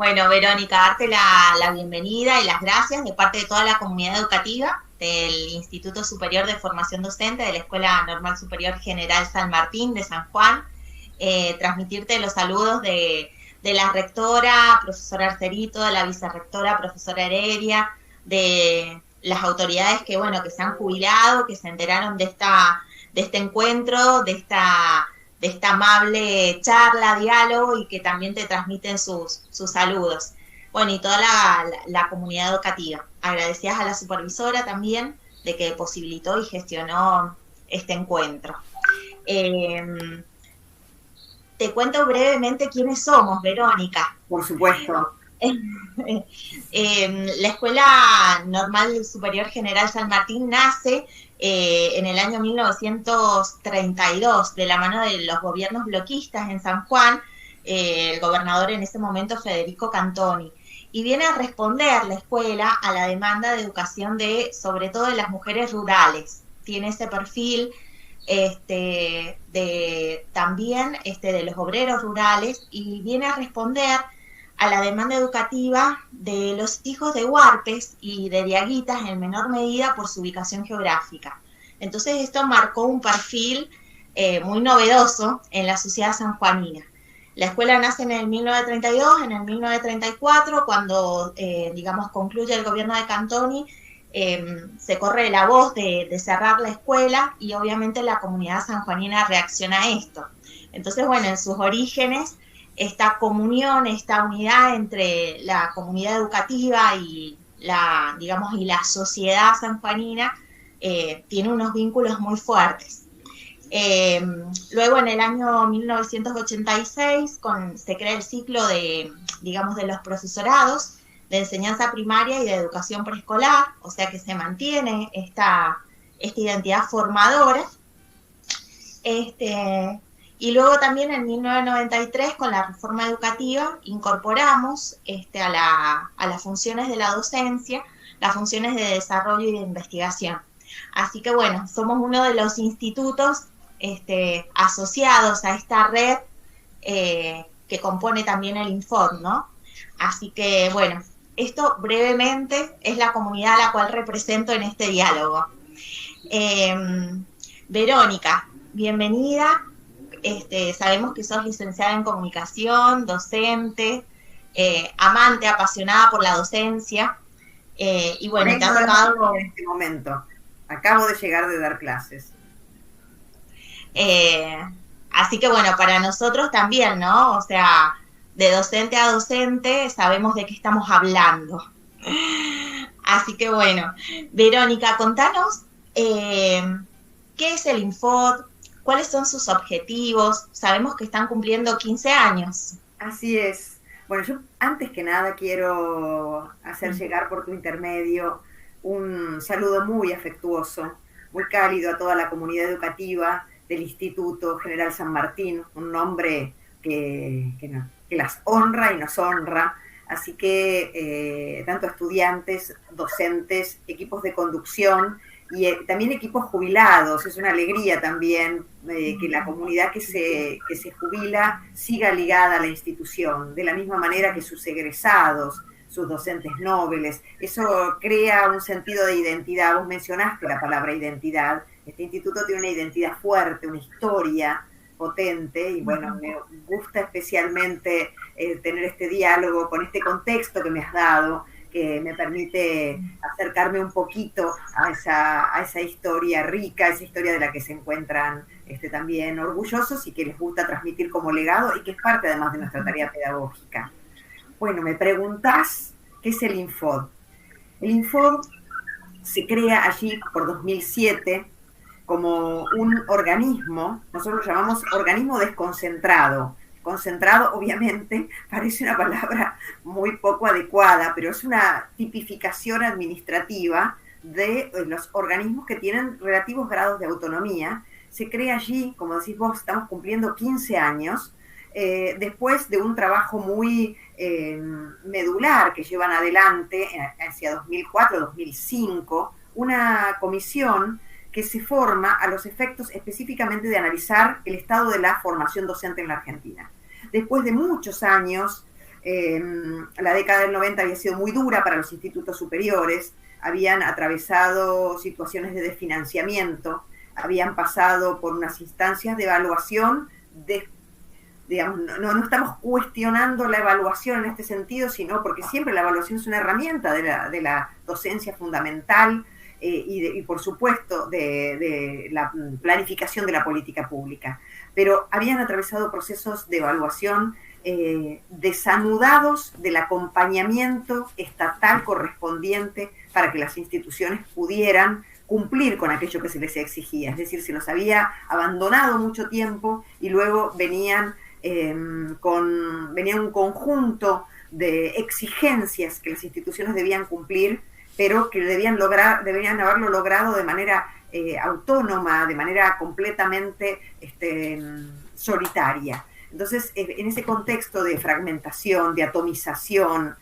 Bueno, Verónica, darte la bienvenida y las gracias de parte de toda la comunidad educativa del Instituto Superior de Formación Docente de la Escuela Normal Superior General San Martín de San Juan. Transmitirte los saludos de la rectora, profesora Arcerito, de la vicerrectora, profesora Heredia, de las autoridades que, bueno, que se han jubilado, que se enteraron de este encuentro, de esta amable charla, diálogo, y que también te transmiten sus saludos. Bueno, y toda la comunidad educativa. Agradecidas a la supervisora también de que posibilitó y gestionó este encuentro. Te cuento brevemente quiénes somos, Verónica. Por supuesto. La Escuela Normal Superior General San Martín nace en el año 1932 de la mano de los gobiernos bloquistas en San Juan, el gobernador en ese momento Federico Cantoni, y viene a responder la escuela a la demanda de educación sobre todo de las mujeres rurales. Tiene ese perfil también de los obreros rurales, y viene a responder a la demanda educativa de los hijos de huarpes y de diaguitas en menor medida por su ubicación geográfica. Entonces esto marcó un perfil muy novedoso en la sociedad sanjuanina. La escuela nace en el 1932, en el 1934, cuando, concluye el gobierno de Cantoni, se corre la voz de cerrar la escuela, y obviamente la comunidad sanjuanina reacciona a esto. Entonces, bueno, en sus orígenes, esta comunión, esta unidad entre la comunidad educativa y la sociedad sanjuanina tiene unos vínculos muy fuertes. Luego, en el año 1986, se crea el ciclo de los profesorados de enseñanza primaria y de educación preescolar, o sea que se mantiene esta identidad formadora. Y luego también en 1993, con la reforma educativa, incorporamos a las funciones de la docencia, las funciones de desarrollo y de investigación. Así que bueno, somos uno de los institutos asociados a esta red que compone también el Infod, ¿no? Así que bueno, esto brevemente es la comunidad a la cual represento en este diálogo. Verónica, bienvenida. Sabemos que sos licenciada en comunicación, docente, amante, apasionada por la docencia, y bueno, te ha tocado... En este momento, acabo de llegar de dar clases. Así que bueno, para nosotros también, ¿no? O sea, de docente a docente sabemos de qué estamos hablando. Así que bueno, Verónica, contanos qué es el Infod, cuáles son sus objetivos. Sabemos que están cumpliendo 15 años. Así es. Bueno, yo antes que nada quiero hacer llegar por tu intermedio un saludo muy afectuoso, muy cálido a toda la comunidad educativa del Instituto General San Martín, un nombre que las honra y nos honra. Así que tanto estudiantes, docentes, equipos de conducción y también equipos jubilados. Es una alegría también que la comunidad que se jubila siga ligada a la institución, de la misma manera que sus egresados, sus docentes nobles. Eso crea un sentido de identidad. Vos mencionaste la palabra identidad. Este instituto tiene una identidad fuerte, una historia potente, y bueno, me gusta especialmente tener este diálogo con este contexto que me has dado, que me permite acercarme un poquito a esa historia rica, esa historia de la que se encuentran también orgullosos y que les gusta transmitir como legado, y que es parte además de nuestra tarea pedagógica. Bueno, me preguntás, ¿qué es el Infod? El Infod se crea allí por 2007 como un organismo, nosotros lo llamamos organismo desconcentrado. Concentrado, obviamente, parece una palabra muy poco adecuada, pero es una tipificación administrativa de los organismos que tienen relativos grados de autonomía. Se crea allí, como decís vos, estamos cumpliendo 15 años, después de un trabajo muy medular que llevan adelante hacia 2004-2005, una comisión que se forma a los efectos específicamente de analizar el estado de la formación docente en la Argentina. Después de muchos años la década del 90 había sido muy dura para los institutos superiores, habían atravesado situaciones de desfinanciamiento, habían pasado por unas instancias de evaluación, digamos, no estamos cuestionando la evaluación en este sentido, sino porque siempre la evaluación es una herramienta de la docencia fundamental y por supuesto de la planificación de la política pública. Pero habían atravesado procesos de evaluación desanudados del acompañamiento estatal correspondiente para que las instituciones pudieran cumplir con aquello que se les exigía. Es decir, se los había abandonado mucho tiempo y luego venía un conjunto de exigencias que las instituciones debían cumplir, pero que deberían haberlo logrado de manera autónoma, de manera completamente solitaria. Entonces, en ese contexto de fragmentación, de atomización,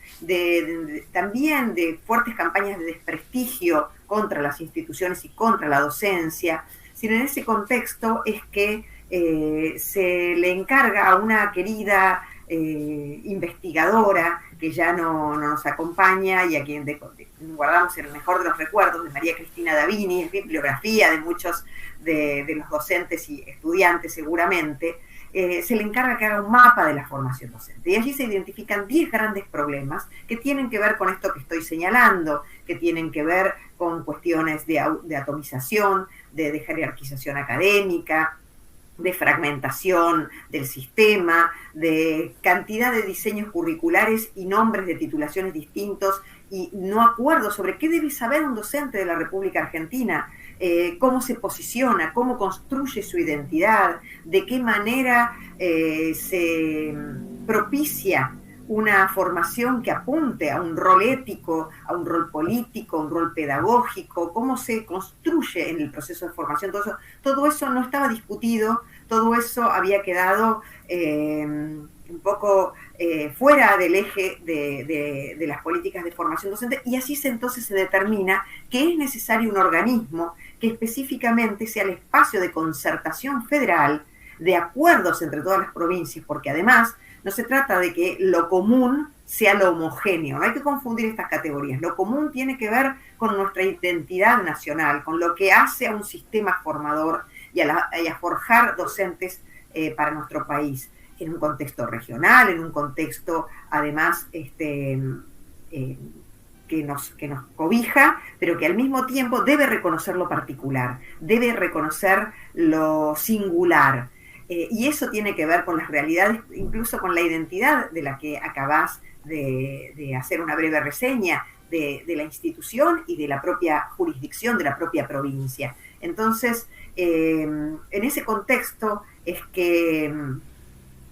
también de fuertes campañas de desprestigio contra las instituciones y contra la docencia, sino en ese contexto es que se le encarga a una querida investigadora que ya no nos acompaña y a quien guardamos el mejor de los recuerdos, de María Cristina Davini, es bibliografía de muchos de los docentes y estudiantes seguramente. Se le encarga que haga un mapa de la formación docente. Y allí se identifican 10 grandes problemas que tienen que ver con esto que estoy señalando, que tienen que ver con cuestiones de atomización, de jerarquización académica, de fragmentación del sistema, de cantidad de diseños curriculares y nombres de titulaciones distintos y no acuerdo sobre qué debe saber un docente de la República Argentina, cómo se posiciona, cómo construye su identidad, de qué manera se propicia una formación que apunte a un rol ético, a un rol político, a un rol pedagógico, cómo se construye en el proceso de formación. Todo eso no estaba discutido, todo eso había quedado un poco fuera del eje de las políticas de formación docente, y así entonces se determina que es necesario un organismo que específicamente sea el espacio de concertación federal, de acuerdos entre todas las provincias, porque además no se trata de que lo común sea lo homogéneo, no hay que confundir estas categorías. Lo común tiene que ver con nuestra identidad nacional, con lo que hace a un sistema formador y a forjar docentes para nuestro país, en un contexto regional, en un contexto además que nos cobija, pero que al mismo tiempo debe reconocer lo particular, debe reconocer lo singular. Y eso tiene que ver con las realidades, incluso con la identidad de la que acabás de hacer una breve reseña, de la institución y de la propia jurisdicción, de la propia provincia. Entonces, en ese contexto es que,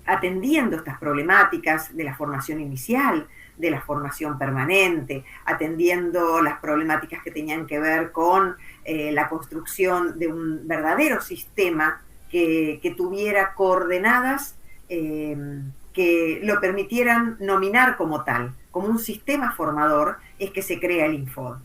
atendiendo estas problemáticas de la formación inicial, de la formación permanente, atendiendo las problemáticas que tenían que ver con la construcción de un verdadero sistema que tuviera coordenadas que lo permitieran nominar como tal, como un sistema formador, es que se crea el Infod.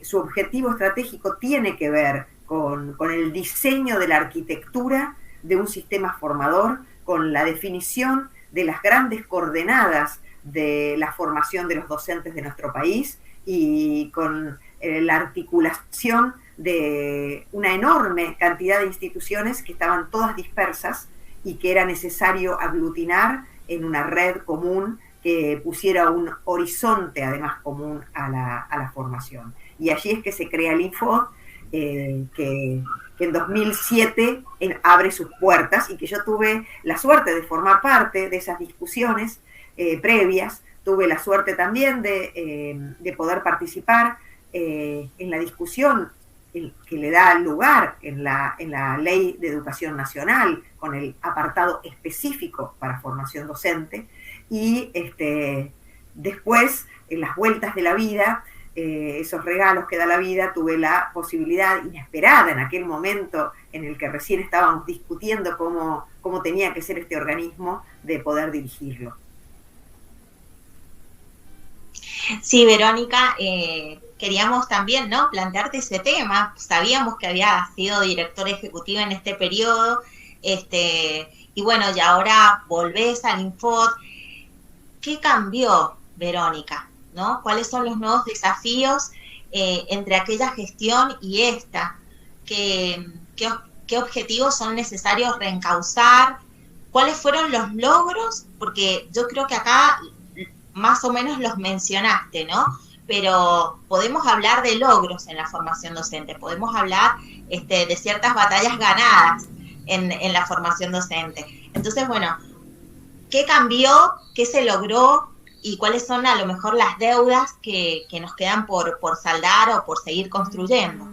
Su objetivo estratégico tiene que ver con el diseño de la arquitectura de un sistema formador, con la definición de las grandes coordenadas de la formación de los docentes de nuestro país y con la articulación de una enorme cantidad de instituciones que estaban todas dispersas y que era necesario aglutinar en una red común que pusiera un horizonte además común a la formación. Y allí es que se crea el Infod, que en 2007 abre sus puertas y que yo tuve la suerte de formar parte de esas discusiones previas, tuve la suerte también de poder participar en la discusión que le da lugar en la Ley de Educación Nacional, con el apartado específico para formación docente, y después, en las vueltas de la vida, esos regalos que da la vida, tuve la posibilidad inesperada en aquel momento en el que recién estábamos discutiendo cómo tenía que ser este organismo, de poder dirigirlo. Sí, Verónica, queríamos también, ¿no?, plantearte ese tema. Sabíamos que había sido directora ejecutiva en este periodo, y bueno, y ahora volvés al Infod. ¿qué cambió, Verónica? ¿No? ¿Cuáles son los nuevos desafíos entre aquella gestión y esta? ¿Qué objetivos son necesarios reencauzar? ¿Cuáles fueron los logros? Porque yo creo que acá más o menos los mencionaste, ¿no? Pero podemos hablar de logros en la formación docente, podemos hablar de ciertas batallas ganadas en la formación docente. Entonces, bueno, ¿qué cambió? ¿Qué se logró? ¿Y cuáles son a lo mejor las deudas que nos quedan por saldar o por seguir construyendo?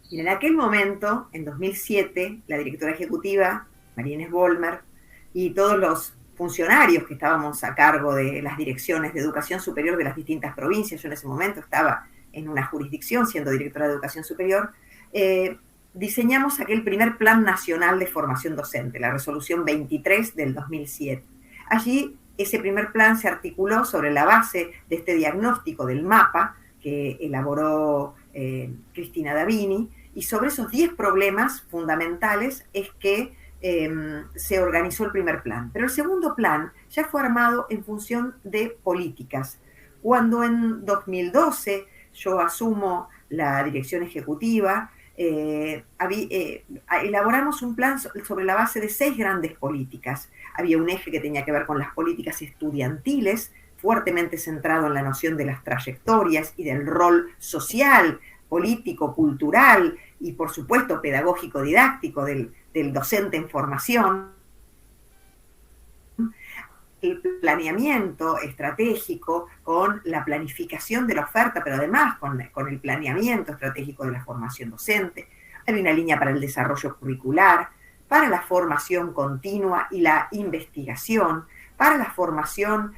Mira, en aquel momento, en 2007, la directora ejecutiva, María Inés Vollmer, y todos los funcionarios que estábamos a cargo de las direcciones de educación superior de las distintas provincias, yo en ese momento estaba en una jurisdicción siendo directora de educación superior, diseñamos aquel primer Plan Nacional de Formación Docente, la resolución 23 del 2007. Allí ese primer plan se articuló sobre la base de este diagnóstico del mapa que elaboró Cristina Davini, y sobre esos 10 problemas fundamentales es que se organizó el primer plan. Pero el segundo plan ya fue armado en función de políticas. Cuando en 2012 yo asumo la dirección ejecutiva, elaboramos un plan sobre la base de 6 grandes políticas. Había un eje que tenía que ver con las políticas estudiantiles, fuertemente centrado en la noción de las trayectorias y del rol social, político, cultural y, por supuesto, pedagógico-didáctico del docente en formación. El planeamiento estratégico con la planificación de la oferta, pero además con el planeamiento estratégico de la formación docente. Hay una línea para el desarrollo curricular, para la formación continua y la investigación, para la formación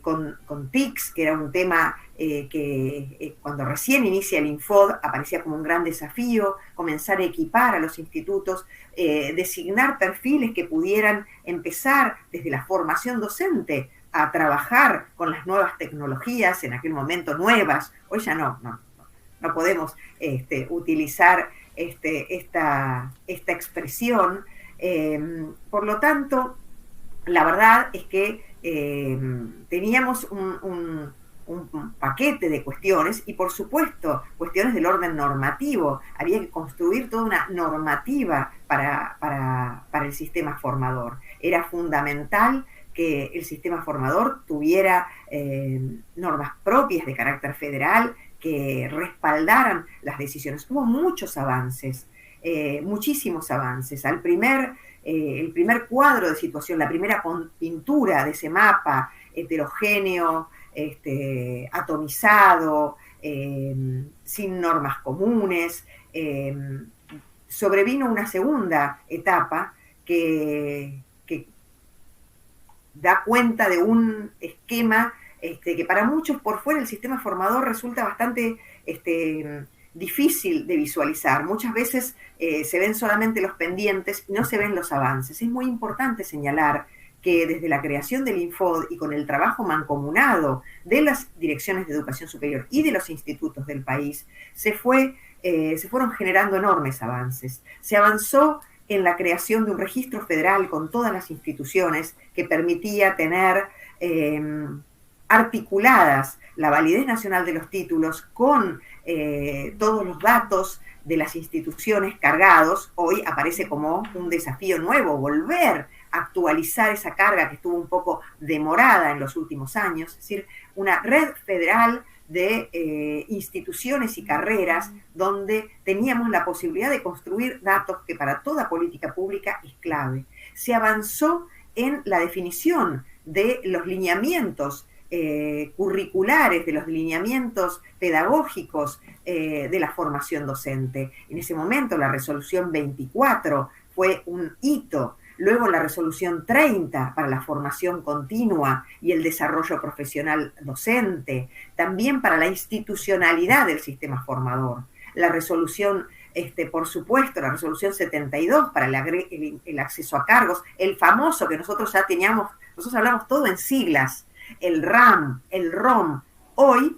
con TICs, que era un tema que cuando recién inicia el Infod aparecía como un gran desafío, comenzar a equipar a los institutos, designar perfiles que pudieran empezar desde la formación docente a trabajar con las nuevas tecnologías, en aquel momento nuevas. Hoy ya no podemos utilizar esta expresión. Por lo tanto, la verdad es que teníamos un paquete de cuestiones y, por supuesto, cuestiones del orden normativo. Había que construir toda una normativa para el sistema formador. Era fundamental que el sistema formador tuviera normas propias de carácter federal que respaldaran las decisiones. Hubo muchos avances, muchísimos avances. El primer cuadro de situación, la primera pintura de ese mapa heterogéneo, atomizado, sin normas comunes, sobrevino una segunda etapa que da cuenta de un esquema que para muchos por fuera del sistema formador resulta bastante difícil de visualizar. Muchas veces se ven solamente los pendientes y no se ven los avances. Es muy importante señalar que desde la creación del Infod y con el trabajo mancomunado de las direcciones de educación superior y de los institutos del país, se fueron generando enormes avances. Se avanzó en la creación de un registro federal con todas las instituciones que permitía tener articuladas la validez nacional de los títulos con todos los datos de las instituciones cargados. Hoy aparece como un desafío nuevo volver a actualizar esa carga que estuvo un poco demorada en los últimos años, es decir, una red federal de instituciones y carreras donde teníamos la posibilidad de construir datos que para toda política pública es clave. Se avanzó en la definición de los lineamientos curriculares, de los lineamientos pedagógicos de la formación docente. En ese momento la resolución 24 fue un hito. Luego la resolución 30 para la formación continua y el desarrollo profesional docente, también para la institucionalidad del sistema formador. La resolución, por supuesto, la resolución 72 para el acceso a cargos, el famoso que nosotros ya teníamos, nosotros hablamos todo en siglas, el RAM, el ROM. Hoy,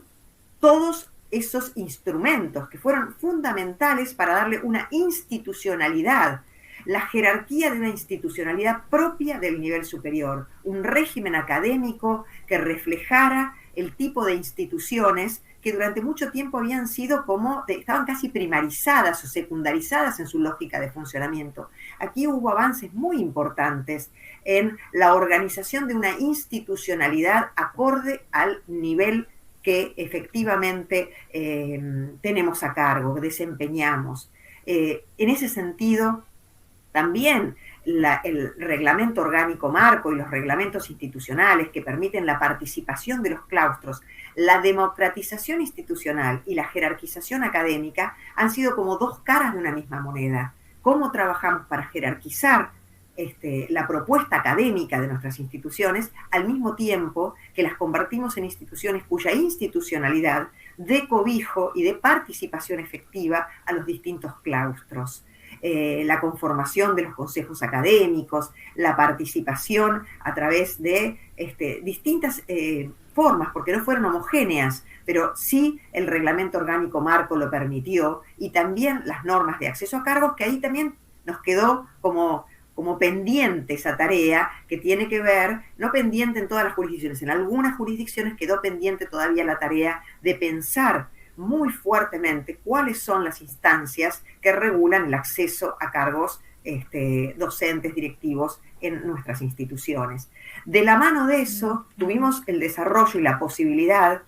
todos esos instrumentos que fueron fundamentales para darle una institucionalidad la jerarquía de una institucionalidad propia del nivel superior, un régimen académico que reflejara el tipo de instituciones que durante mucho tiempo habían sido estaban casi primarizadas o secundarizadas en su lógica de funcionamiento. Aquí hubo avances muy importantes en la organización de una institucionalidad acorde al nivel que efectivamente tenemos a cargo, que desempeñamos. En ese sentido, también el reglamento orgánico marco y los reglamentos institucionales que permiten la participación de los claustros, la democratización institucional y la jerarquización académica han sido como dos caras de una misma moneda. ¿Cómo trabajamos para jerarquizar la propuesta académica de nuestras instituciones al mismo tiempo que las convertimos en instituciones cuya institucionalidad dé cobijo y de participación efectiva a los distintos claustros? La conformación de los consejos académicos, la participación a través de distintas formas, porque no fueron homogéneas, pero sí el reglamento orgánico marco lo permitió, y también las normas de acceso a cargos, que ahí también nos quedó como pendiente esa tarea, que tiene que ver, no pendiente en todas las jurisdicciones, en algunas jurisdicciones quedó pendiente todavía la tarea de pensar muy fuertemente cuáles son las instancias que regulan el acceso a cargos docentes, directivos en nuestras instituciones. De la mano de eso, tuvimos el desarrollo y la posibilidad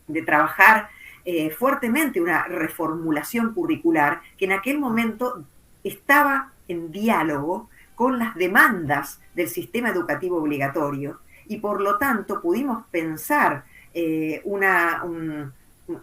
de trabajar fuertemente una reformulación curricular que en aquel momento estaba en diálogo con las demandas del sistema educativo obligatorio, y por lo tanto pudimos pensar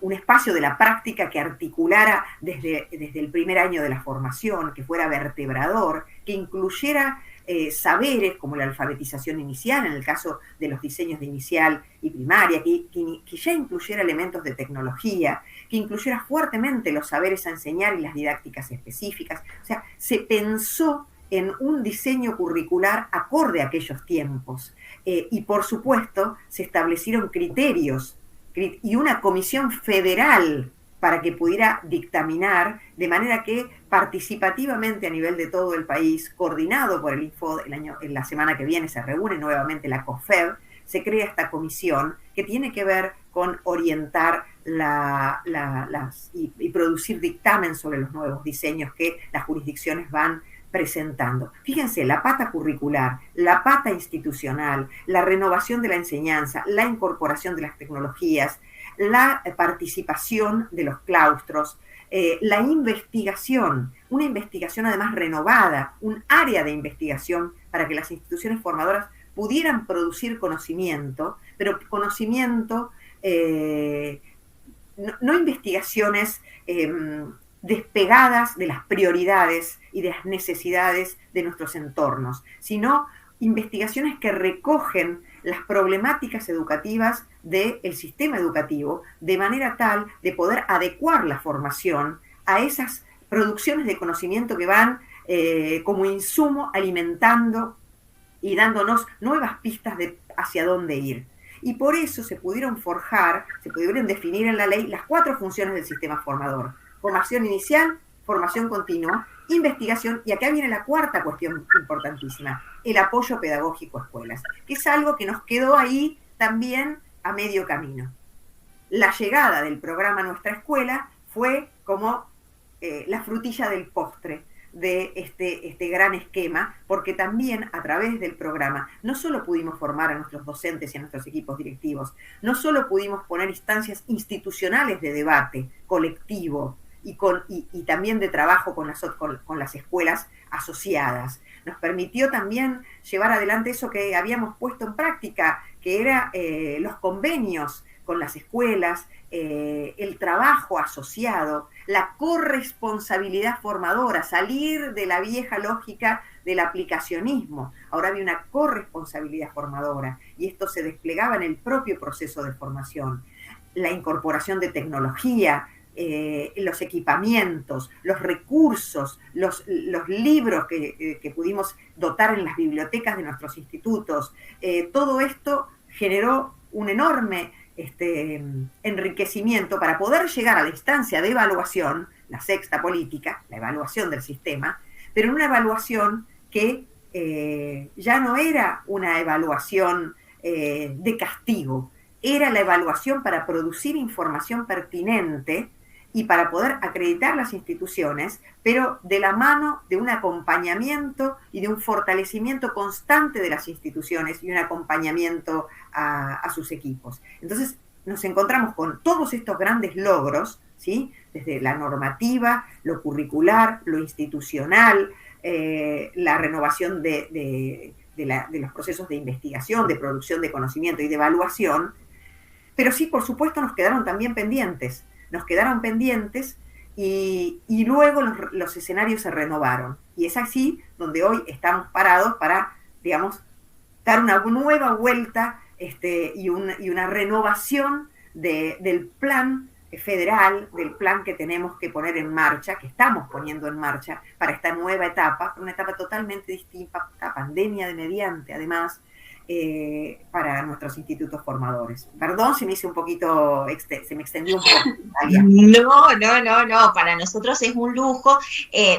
un espacio de la práctica que articulara desde el primer año de la formación, que fuera vertebrador, que incluyera saberes como la alfabetización inicial, en el caso de los diseños de inicial y primaria, que ya incluyera elementos de tecnología, que incluyera fuertemente los saberes a enseñar y las didácticas específicas. O sea, se pensó en un diseño curricular acorde a aquellos tiempos. Y por supuesto, se establecieron criterios y una comisión federal para que pudiera dictaminar, de manera que participativamente a nivel de todo el país, coordinado por el INFOD, en la semana que viene se reúne nuevamente la COFEB, se crea esta comisión que tiene que ver con orientar y producir dictamen sobre los nuevos diseños que las jurisdicciones van presentando. Fíjense, la pata curricular, la pata institucional, la renovación de la enseñanza, la incorporación de las tecnologías, la participación de los claustros, la investigación, una investigación además renovada, un área de investigación para que las instituciones formadoras pudieran producir conocimiento, pero conocimiento, no investigaciones despegadas de las prioridades y de las necesidades de nuestros entornos, sino investigaciones que recogen las problemáticas educativas del sistema educativo, de manera tal de poder adecuar la formación a esas producciones de conocimiento que van como insumo alimentando y dándonos nuevas pistas de hacia dónde ir. Y por eso se pudieron definir en la ley las 4 funciones del sistema formador: formación inicial, formación continua, investigación, y acá viene la cuarta cuestión importantísima, el apoyo pedagógico a escuelas, que es algo que nos quedó ahí también a medio camino. La llegada del programa Nuestra Escuela fue como la frutilla del postre de este gran esquema, porque también a través del programa no solo pudimos formar a nuestros docentes y a nuestros equipos directivos, no solo pudimos poner instancias institucionales de debate colectivo y también de trabajo con las escuelas asociadas. Nos permitió también llevar adelante eso que habíamos puesto en práctica, que era los convenios con las escuelas, el trabajo asociado, la corresponsabilidad formadora, salir de la vieja lógica del aplicacionismo. Ahora había una corresponsabilidad formadora y esto se desplegaba en el propio proceso de formación. La incorporación de tecnología, los equipamientos, los recursos, los libros que pudimos dotar en las bibliotecas de nuestros institutos, todo esto generó un enorme enriquecimiento para poder llegar a la instancia de evaluación, la sexta política, la evaluación del sistema, pero en una evaluación que ya no era una evaluación de castigo, era la evaluación para producir información pertinente y para poder acreditar las instituciones, pero de la mano de un acompañamiento y de un fortalecimiento constante de las instituciones y un acompañamiento a sus equipos. Entonces, nos encontramos con todos estos grandes logros, ¿sí? Desde la normativa, lo curricular, lo institucional, la renovación de los procesos de investigación, de producción de conocimiento y de evaluación, pero sí, por supuesto, nos quedaron también pendientes. Y luego los escenarios se renovaron. Y es así donde hoy estamos parados para, digamos, dar una nueva vuelta y una renovación del plan federal, del plan que tenemos que poner en marcha, que estamos poniendo en marcha para esta nueva etapa, una etapa totalmente distinta, la pandemia de mediante, además, para nuestros institutos formadores. Perdón si me hice un poquito, se me extendió un poco. No, para nosotros es un lujo.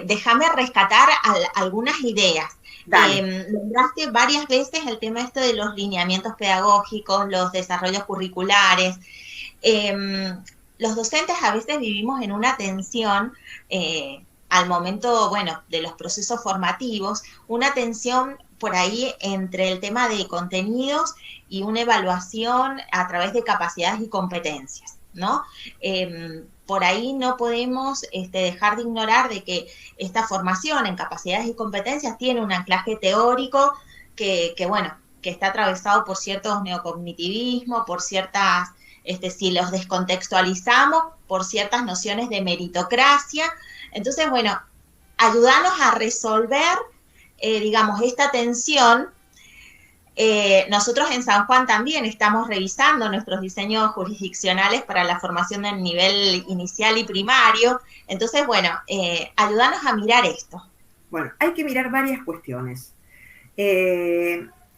Déjame rescatar algunas ideas. Nombraste varias veces el tema de los lineamientos pedagógicos, los desarrollos curriculares. Los docentes a veces vivimos en una tensión al momento, de los procesos formativos, una tensión por ahí entre el tema de contenidos y una evaluación a través de capacidades y competencias, ¿no? Por ahí no podemos dejar de ignorar de que esta formación en capacidades y competencias tiene un anclaje teórico que está atravesado por ciertos neocognitivismos, por ciertas, si los descontextualizamos, por ciertas nociones de meritocracia. Entonces, ayudarnos a resolver esta tensión. Nosotros en San Juan también estamos revisando nuestros diseños jurisdiccionales para la formación del nivel inicial y primario. Entonces, ayudarnos a mirar esto. Bueno, hay que mirar varias cuestiones.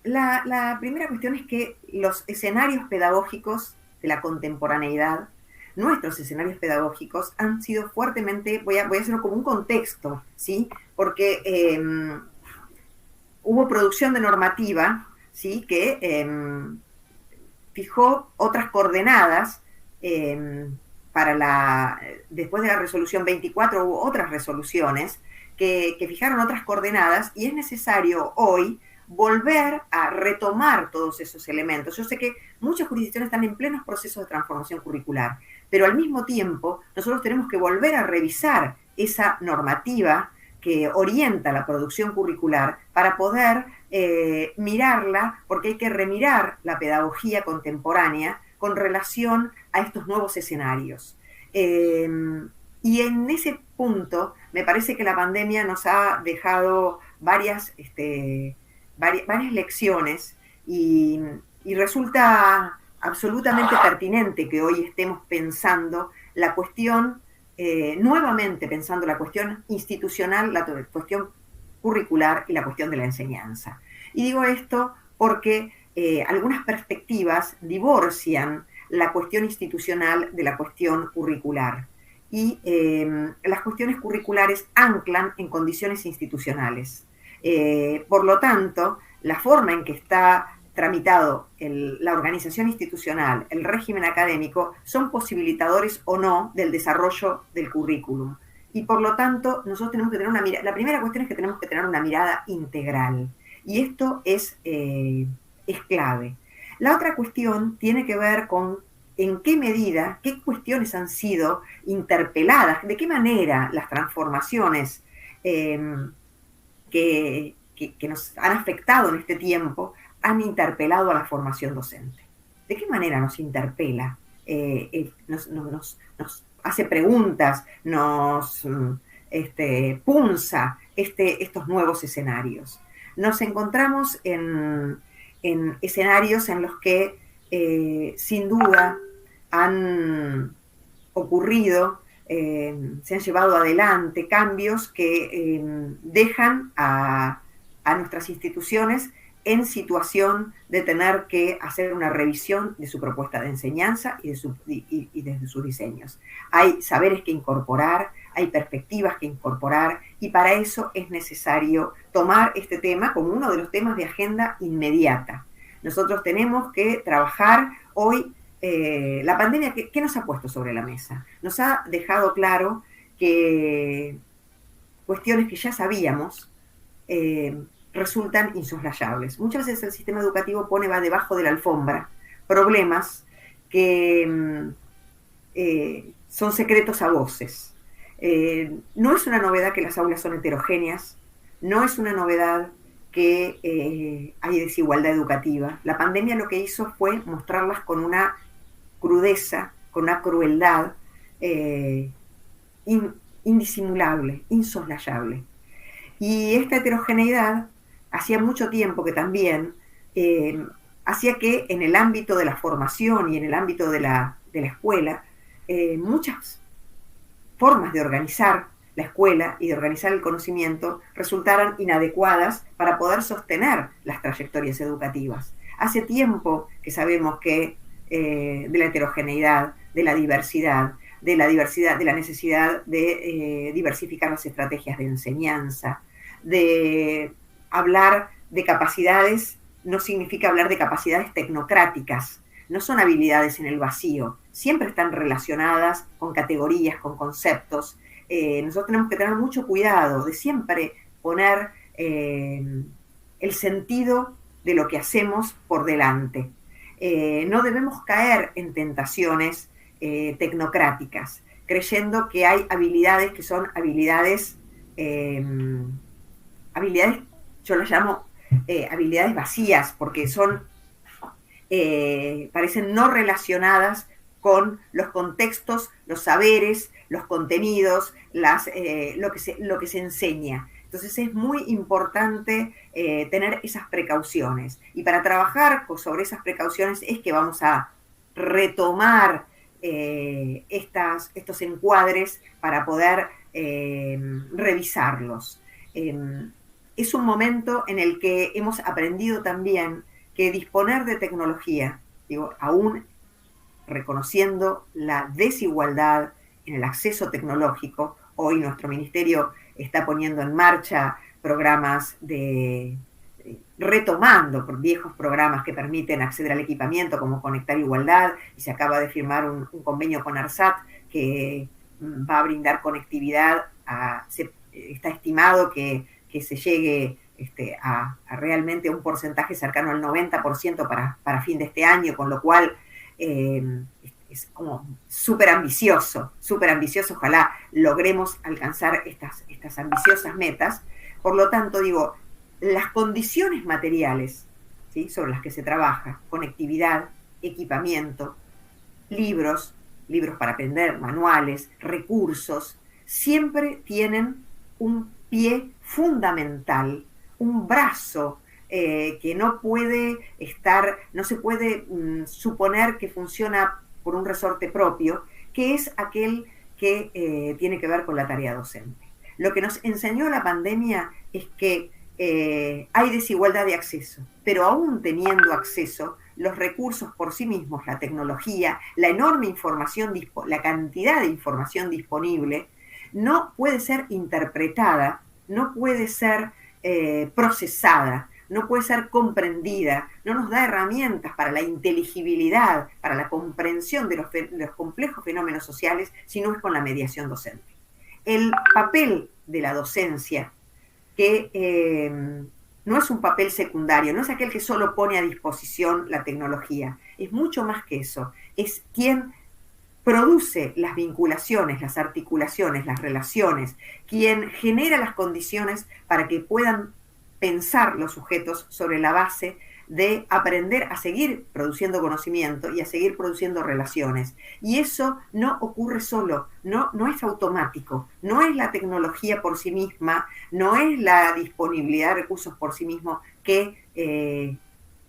La primera cuestión es que los escenarios pedagógicos de la contemporaneidad, nuestros escenarios pedagógicos han sido fuertemente, voy a hacerlo como un contexto, ¿sí? Porque hubo producción de normativa, ¿sí? Que fijó otras coordenadas después de la resolución 24 hubo otras resoluciones que fijaron otras coordenadas y es necesario hoy volver a retomar todos esos elementos. Yo sé que muchas jurisdicciones están en plenos procesos de transformación curricular, pero al mismo tiempo nosotros tenemos que volver a revisar esa normativa que orienta la producción curricular para poder mirarla, porque hay que remirar la pedagogía contemporánea con relación a estos nuevos escenarios. Y en ese punto me parece que la pandemia nos ha dejado varias lecciones y resulta absolutamente pertinente que hoy estemos pensando la cuestión, nuevamente pensando la cuestión institucional, la cuestión curricular y la cuestión de la enseñanza. Y digo esto porque algunas perspectivas divorcian la cuestión institucional de la cuestión curricular. Y las cuestiones curriculares anclan en condiciones institucionales. Por lo tanto, la forma en que está tramitado la organización institucional, el régimen académico, son posibilitadores o no del desarrollo del currículum. Y por lo tanto, nosotros tenemos que tener una mirada. La primera cuestión es que tenemos que tener una mirada integral. Y esto es clave. La otra cuestión tiene que ver con en qué medida, qué cuestiones han sido interpeladas, de qué manera las transformaciones que nos han afectado en este tiempo han interpelado a la formación docente. ¿De qué manera nos interpela? Nos hace preguntas, nos punza estos nuevos escenarios. Nos encontramos en escenarios en los que sin duda han ocurrido, se han llevado adelante cambios que dejan a nuestras instituciones en situación de tener que hacer una revisión de su propuesta de enseñanza y de sus diseños. Hay saberes que incorporar, hay perspectivas que incorporar, y para eso es necesario tomar este tema como uno de los temas de agenda inmediata. Nosotros tenemos que trabajar hoy. La pandemia, ¿qué nos ha puesto sobre la mesa? Nos ha dejado claro que cuestiones que ya sabíamos resultan insoslayables. Muchas veces el sistema educativo va debajo de la alfombra problemas que son secretos a voces. No es una novedad que las aulas son heterogéneas, no es una novedad que hay desigualdad educativa. La pandemia lo que hizo fue mostrarlas con una crudeza, con una crueldad indisimulable, insoslayable. Y esta heterogeneidad hacía mucho tiempo que también hacía que en el ámbito de la formación y en el ámbito de la escuela, muchas formas de organizar la escuela y de organizar el conocimiento resultaran inadecuadas para poder sostener las trayectorias educativas. Hace tiempo que sabemos que de la heterogeneidad, de la diversidad, de la necesidad de diversificar las estrategias de enseñanza, de hablar de capacidades, no significa hablar de capacidades tecnocráticas, no son habilidades en el vacío, siempre están relacionadas con categorías, con conceptos. Nosotros tenemos que tener mucho cuidado de siempre poner el sentido de lo que hacemos por delante. No debemos caer en tentaciones tecnocráticas, creyendo que hay habilidades que son habilidades, yo las llamo habilidades vacías, porque son, parecen no relacionadas con los contextos, los saberes, los contenidos, lo que se enseña. Entonces es muy importante tener esas precauciones. Y para trabajar sobre esas precauciones es que vamos a retomar estos encuadres para poder revisarlos. Es un momento en el que hemos aprendido también que disponer de tecnología, aún reconociendo la desigualdad en el acceso tecnológico, hoy nuestro ministerio está poniendo en marcha programas retomando viejos programas que permiten acceder al equipamiento, como Conectar Igualdad, y se acaba de firmar un convenio con ARSAT que va a brindar conectividad. Está estimado que se llegue a realmente un porcentaje cercano al 90% para fin de este año, con lo cual es como súper ambicioso, ojalá logremos alcanzar estas ambiciosas metas. Por lo tanto, las condiciones materiales, ¿sí?, sobre las que se trabaja, conectividad, equipamiento, libros para aprender, manuales, recursos, siempre tienen un pie fundamental, un brazo que no se puede suponer que funciona por un resorte propio, que es aquel que tiene que ver con la tarea docente. Lo que nos enseñó la pandemia es que hay desigualdad de acceso, pero aún teniendo acceso, los recursos por sí mismos, la tecnología, la enorme información, la cantidad de información disponible, no puede ser interpretada, no puede ser procesada, no puede ser comprendida, no nos da herramientas para la inteligibilidad, para la comprensión de los complejos fenómenos sociales, si no es con la mediación docente. El papel de la docencia, que no es un papel secundario, no es aquel que solo pone a disposición la tecnología, es mucho más que eso, es quien produce las vinculaciones, las articulaciones, las relaciones, quien genera las condiciones para que puedan pensar los sujetos sobre la base de aprender a seguir produciendo conocimiento y a seguir produciendo relaciones. Y eso no ocurre solo, no es automático, no es la tecnología por sí misma, no es la disponibilidad de recursos por sí mismo que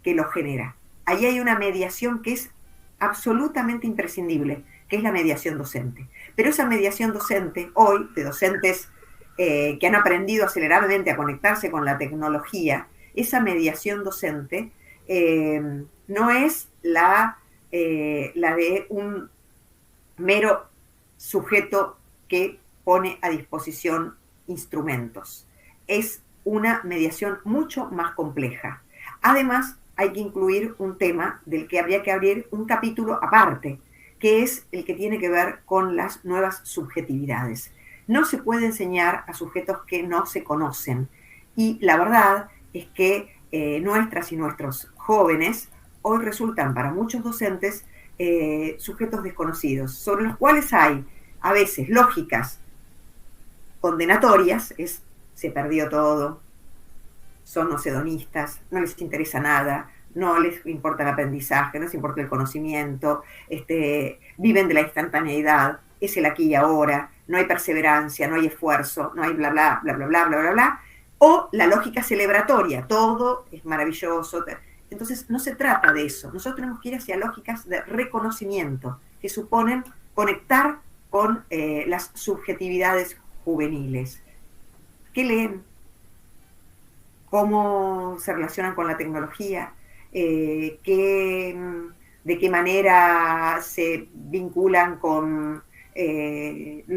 lo genera. Ahí hay una mediación que es absolutamente imprescindible, que es la mediación docente. Pero esa mediación docente, hoy, de docentes que han aprendido aceleradamente a conectarse con la tecnología, esa mediación docente no es la de un mero sujeto que pone a disposición instrumentos. Es una mediación mucho más compleja. Además, hay que incluir un tema del que habría que abrir un capítulo aparte, que es el que tiene que ver con las nuevas subjetividades. No se puede enseñar a sujetos que no se conocen. Y la verdad es que nuestras y nuestros jóvenes hoy resultan para muchos docentes sujetos desconocidos, sobre los cuales hay a veces lógicas condenatorias, se perdió todo, son los hedonistas, no les interesa nada, no les importa el aprendizaje, no les importa el conocimiento, viven de la instantaneidad, es el aquí y ahora, no hay perseverancia, no hay esfuerzo, no hay bla, bla, bla, bla, bla, bla, bla, bla, o la lógica celebratoria, todo es maravilloso. Entonces no se trata de eso, nosotros tenemos que ir hacia lógicas de reconocimiento, que suponen conectar con las subjetividades juveniles. ¿Qué leen? ¿Cómo se relacionan con la tecnología? ¿De qué manera se vinculan con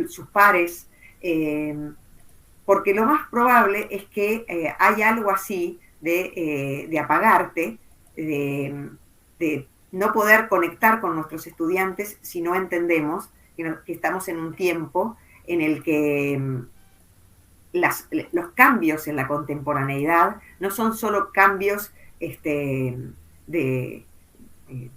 sus pares? Porque lo más probable es que hay algo así de apagarte, de no poder conectar con nuestros estudiantes si no entendemos que estamos en un tiempo en el que los cambios en la contemporaneidad no son solo cambios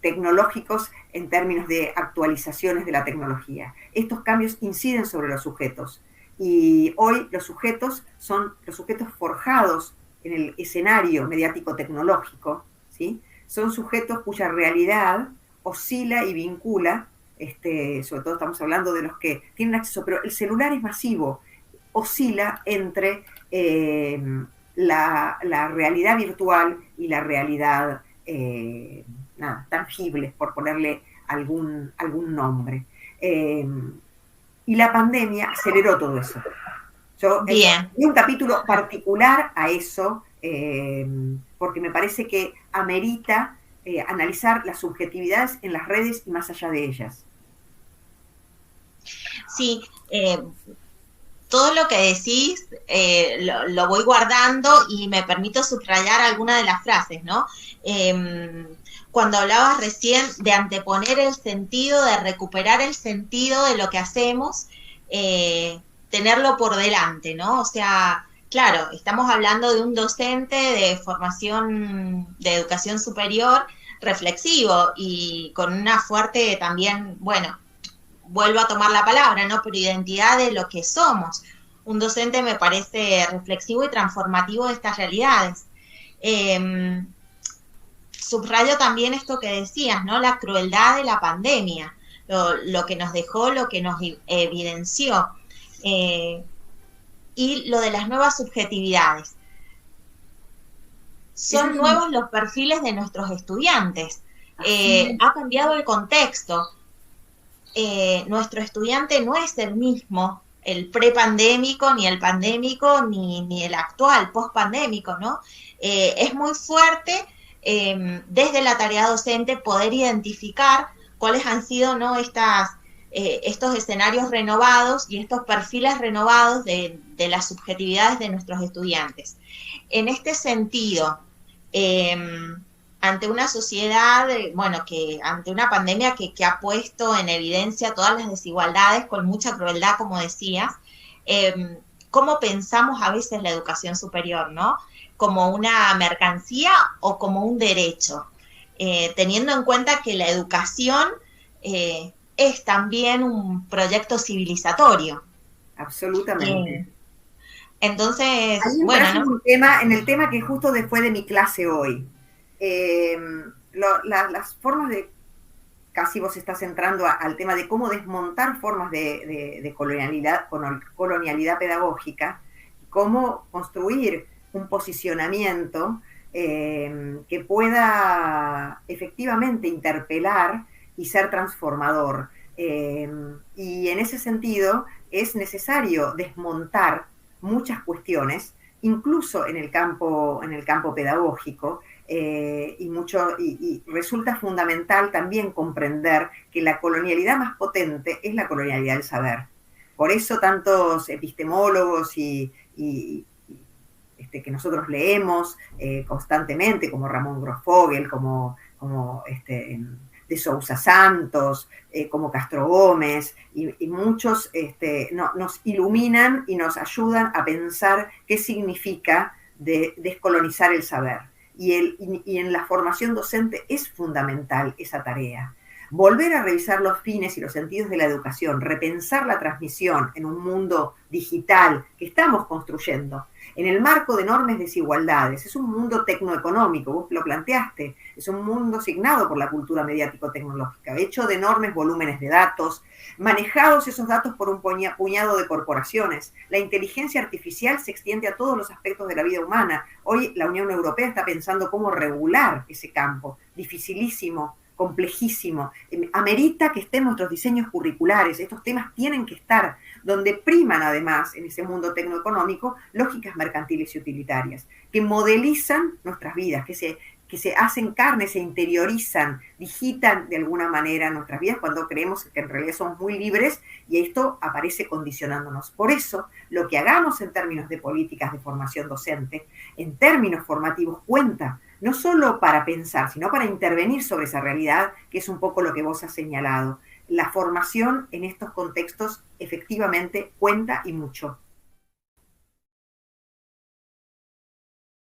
tecnológicos en términos de actualizaciones de la tecnología. Estos cambios inciden sobre los sujetos y hoy los sujetos son los sujetos forjados en el escenario mediático tecnológico, ¿sí? Son sujetos cuya realidad oscila y vincula, sobre todo estamos hablando de los que tienen acceso, pero el celular es masivo, oscila entre la realidad virtual y la realidad tangible, por ponerle algún nombre. Y la pandemia aceleró todo eso. Yo di un capítulo particular a eso, porque me parece que amerita analizar las subjetividades en las redes y más allá de ellas. Sí, todo lo que decís lo voy guardando y me permito subrayar alguna de las frases, ¿no? Cuando hablabas recién de anteponer el sentido, de recuperar el sentido de lo que hacemos, tenerlo por delante, ¿no? O sea, claro, estamos hablando de un docente de formación de educación superior reflexivo y con una fuerte también, bueno, vuelvo a tomar la palabra, ¿no? Pero identidad de lo que somos. Un docente me parece reflexivo y transformativo de estas realidades. Subrayo también esto que decías, ¿no? La crueldad de la pandemia, lo que nos dejó, lo que nos evidenció. Y lo de las nuevas subjetividades. Son nuevos los perfiles de nuestros estudiantes. Ha cambiado el contexto. Nuestro estudiante no es el mismo, el prepandémico, ni el pandémico, ni el actual, pospandémico, ¿no? Es muy fuerte desde la tarea docente poder identificar cuáles han sido, ¿no? Estos escenarios renovados y estos perfiles renovados de las subjetividades de nuestros estudiantes. En este sentido, ante una sociedad, ante una pandemia que ha puesto en evidencia todas las desigualdades con mucha crueldad, como decías, ¿cómo pensamos a veces la educación superior, ¿no? ¿Como una mercancía o como un derecho? Teniendo en cuenta que la educación es también un proyecto civilizatorio. Absolutamente. Entonces, bueno, ¿no? En el tema que justo fue de mi clase hoy. Las formas de, casi vos estás entrando al tema de cómo desmontar formas de colonialidad pedagógica, cómo construir un posicionamiento que pueda efectivamente interpelar y ser transformador. Y en ese sentido es necesario desmontar muchas cuestiones incluso en el campo pedagógico, y resulta fundamental también comprender que la colonialidad más potente es la colonialidad del saber. Por eso tantos epistemólogos que nosotros leemos constantemente, como Ramón Grosfogel, como de Sousa Santos, como Castro Gómez, y muchos nos iluminan y nos ayudan a pensar qué significa descolonizar el saber. Y en la formación docente es fundamental esa tarea. Volver a revisar los fines y los sentidos de la educación, repensar la transmisión en un mundo digital que estamos construyendo, en el marco de enormes desigualdades. Es un mundo tecnoeconómico, vos lo planteaste, es un mundo signado por la cultura mediático-tecnológica, hecho de enormes volúmenes de datos, manejados esos datos por un puñado de corporaciones. La inteligencia artificial se extiende a todos los aspectos de la vida humana. Hoy la Unión Europea está pensando cómo regular ese campo, dificilísimo, complejísimo, amerita que estén nuestros diseños curriculares, estos temas tienen que estar, donde priman además en ese mundo tecnoeconómico lógicas mercantiles y utilitarias, que modelizan nuestras vidas, que se hacen carne, se interiorizan, digitan de alguna manera nuestras vidas cuando creemos que en realidad somos muy libres y esto aparece condicionándonos. Por eso, lo que hagamos en términos de políticas de formación docente, en términos formativos, cuenta, no solo para pensar, sino para intervenir sobre esa realidad, que es un poco lo que vos has señalado. La formación en estos contextos efectivamente cuenta y mucho.